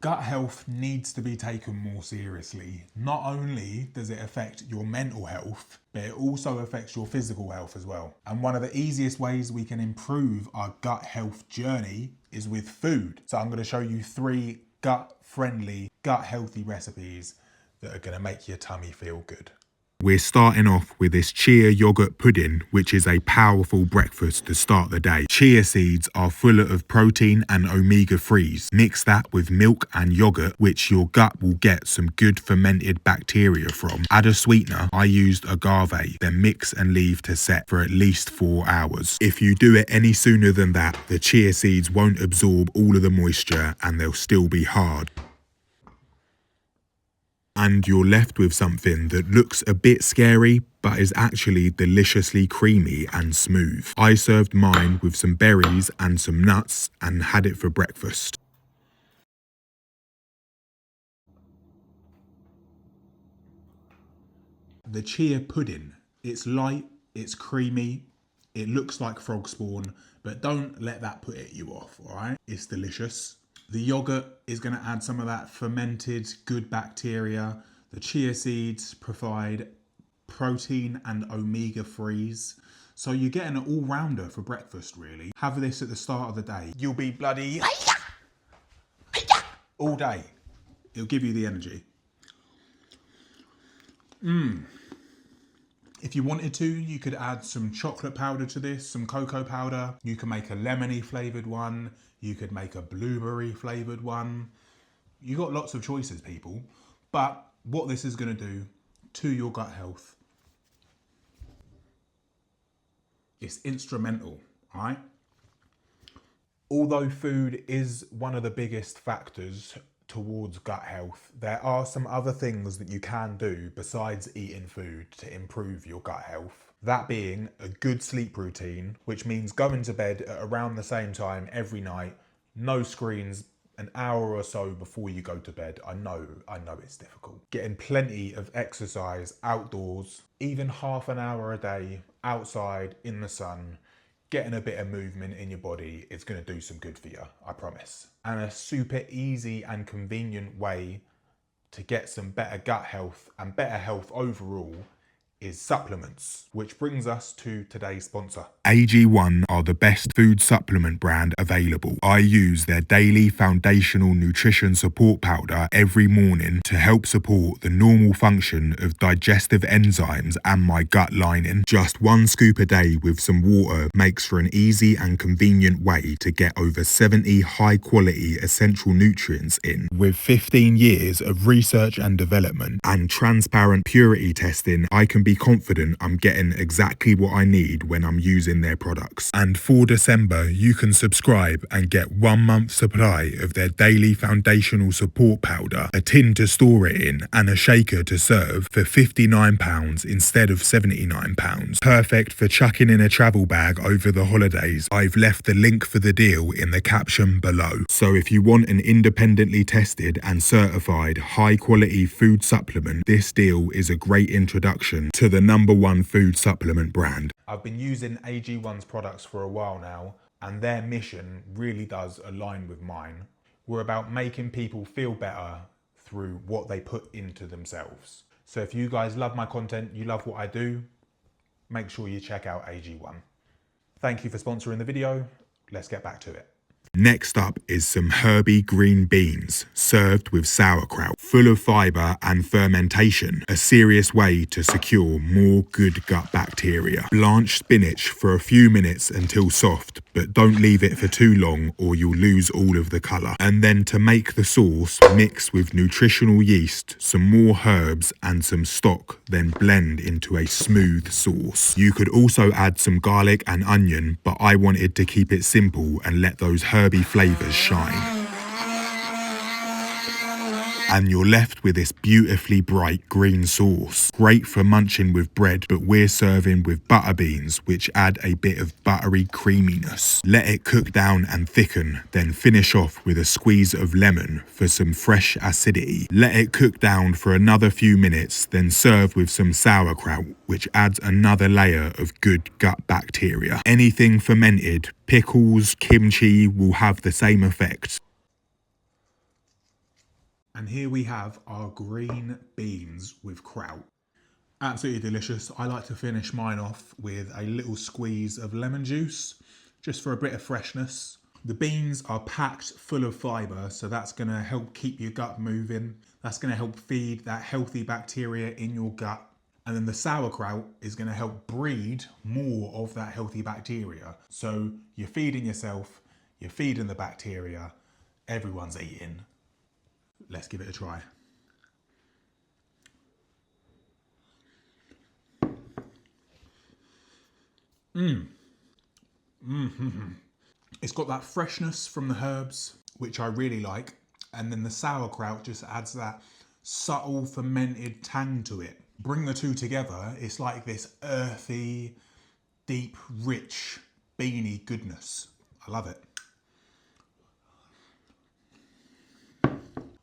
Gut health needs to be taken more seriously. Not only does it affect your mental health, but it also affects your physical health as well. And one of the easiest ways we can improve our gut health journey is with food. So I'm going to show you 3 gut-friendly, gut-healthy recipes that are going to make your tummy feel good. We're starting off with this chia yogurt pudding, which is a powerful breakfast to start the day. Chia seeds are full of protein and omega-3s. Mix that with milk and yogurt, which your gut will get some good fermented bacteria from. Add a sweetener. I used agave, then mix and leave to set for at least 4 hours. If you do it any sooner than that, the chia seeds won't absorb all of the moisture and they'll still be hard. And you're left with something that looks a bit scary, but is actually deliciously creamy and smooth. I served mine with some berries and some nuts and had it for breakfast. The chia pudding, it's light, it's creamy, it looks like frog spawn, but don't let that put you off, all right? It's delicious. The yogurt is going to add some of that fermented good bacteria. The chia seeds provide protein and omega-3s. So you're getting an all-rounder for breakfast, really. Have this at the start of the day. You'll be bloody all day. It'll give you the energy. If you wanted to, you could add some chocolate powder to this, some cocoa powder. You can make a lemony flavoured one. You could make a blueberry flavoured one. You got lots of choices, people. But what this is going to do to your gut health, it's instrumental, all right? Although food is one of the biggest factors towards gut health, there are some other things that you can do besides eating food to improve your gut health. That being a good sleep routine, which means going to bed at around the same time every night, no screens, an hour or so before you go to bed. I know it's difficult. Getting plenty of exercise outdoors, even half an hour a day outside in the sun, getting a bit of movement in your body is going to do some good for you, I promise. And a super easy and convenient way to get some better gut health and better health overall is supplements, which brings us to today's sponsor. AG1 are the best food supplement brand available. I use their daily foundational nutrition support powder every morning to help support the normal function of digestive enzymes and my gut lining. Just 1 scoop a day with some water makes for an easy and convenient way to get over 70 high quality essential nutrients in. With 15 years of research and development and transparent purity testing, I can be confident I'm getting exactly what I need when I'm using their products. And for December, you can subscribe and get 1 month supply of their daily foundational support powder, a tin to store it in, and a shaker to serve for £59 instead of £79. Perfect for chucking in a travel bag over the holidays. I've left the link for the deal in the caption below. So if you want an independently tested and certified high quality food supplement, this deal is a great introduction to the #1 food supplement brand. I've been using AG1's products for a while now, and their mission really does align with mine. We're about making people feel better through what they put into themselves. So if you guys love my content, you love what I do, make sure you check out AG1. Thank you for sponsoring the video. Let's get back to it. Next up is some herby green beans, served with sauerkraut, full of fibre and fermentation, a serious way to secure more good gut bacteria. Blanch spinach for a few minutes until soft, but don't leave it for too long or you'll lose all of the colour. And then to make the sauce, mix with nutritional yeast, some more herbs and some stock, then blend into a smooth sauce. You could also add some garlic and onion, but I wanted to keep it simple and let those herby flavours shine. And you're left with this beautifully bright green sauce. Great for munching with bread, but we're serving with butter beans, which add a bit of buttery creaminess. Let it cook down and thicken, then finish off with a squeeze of lemon for some fresh acidity. Let it cook down for another few minutes, then serve with some sauerkraut, which adds another layer of good gut bacteria. Anything fermented, pickles, kimchi will have the same effect. And here we have our green beans with kraut. Absolutely delicious. I like to finish mine off with a little squeeze of lemon juice, just for a bit of freshness. The beans are packed full of fibre, so that's going to help keep your gut moving. That's going to help feed that healthy bacteria in your gut. And then the sauerkraut is going to help breed more of that healthy bacteria. So you're feeding yourself, you're feeding the bacteria, everyone's eating. Let's give it a try. It's got that freshness from the herbs, which I really like. And then the sauerkraut just adds that subtle fermented tang to it. Bring the two together, it's like this earthy, deep, rich, beany goodness. I love it.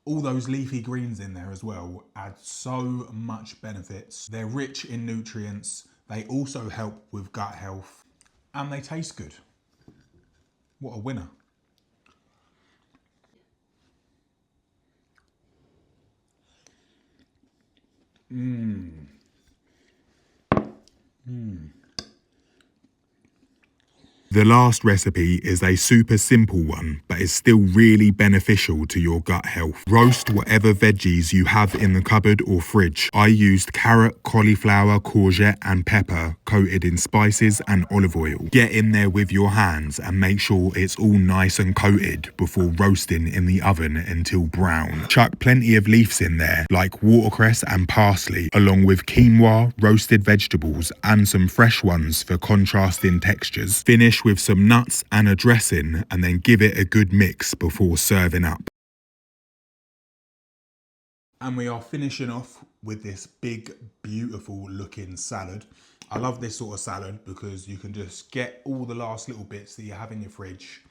All those leafy greens in there as well add so much benefits. They're rich in nutrients. They also help with gut health and they taste good. What a winner. The last recipe is a super simple one, but is still really beneficial to your gut health. Roast whatever veggies you have in the cupboard or fridge. I used carrot, cauliflower, courgette and pepper coated in spices and olive oil. Get in there with your hands and make sure it's all nice and coated before roasting in the oven until brown. Chuck plenty of leaves in there like watercress and parsley, along with quinoa, roasted vegetables and some fresh ones for contrasting textures. Finish with some nuts and a dressing and then give it a good mix before serving up. And we are finishing off with this big, beautiful looking salad. I love this sort of salad because you can just get all the last little bits that you have in your fridge,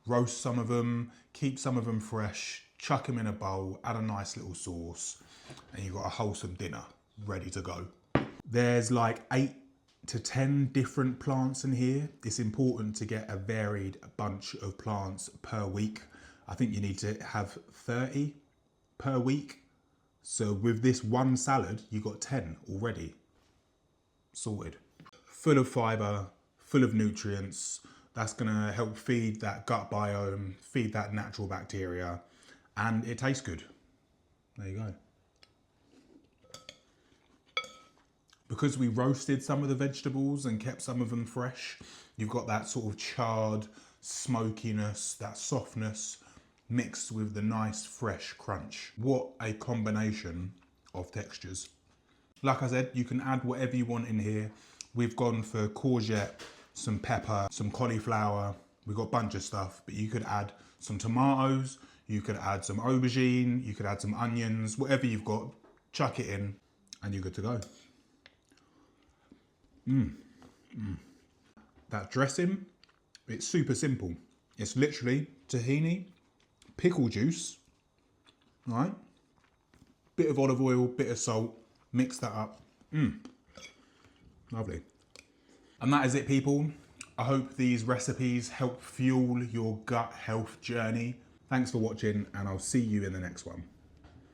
roast some of them, keep some of them fresh, chuck them in a bowl, add a nice little sauce, and you've got a wholesome dinner ready to go. There's like 8 to 10 different plants in here. It's important to get a varied bunch of plants per week. I think you need to have 30 per week. So with this one salad, you got 10 already sorted. Full of fibre, full of nutrients. That's gonna help feed that gut biome, feed that natural bacteria, and it tastes good. There you go. Because we roasted some of the vegetables and kept some of them fresh, you've got that sort of charred smokiness, that softness, mixed with the nice fresh crunch. What a combination of textures. Like I said, you can add whatever you want in here. We've gone for courgette, some pepper, some cauliflower. We've got a bunch of stuff, but you could add some tomatoes, you could add some aubergine, you could add some onions, whatever you've got, chuck it in and you're good to go. That dressing, it's super simple. It's literally tahini, pickle juice, right? Bit of olive oil, bit of salt, mix that up. Lovely. And that is it, people. I hope these recipes help fuel your gut health journey. Thanks for watching, and I'll see you in the next one.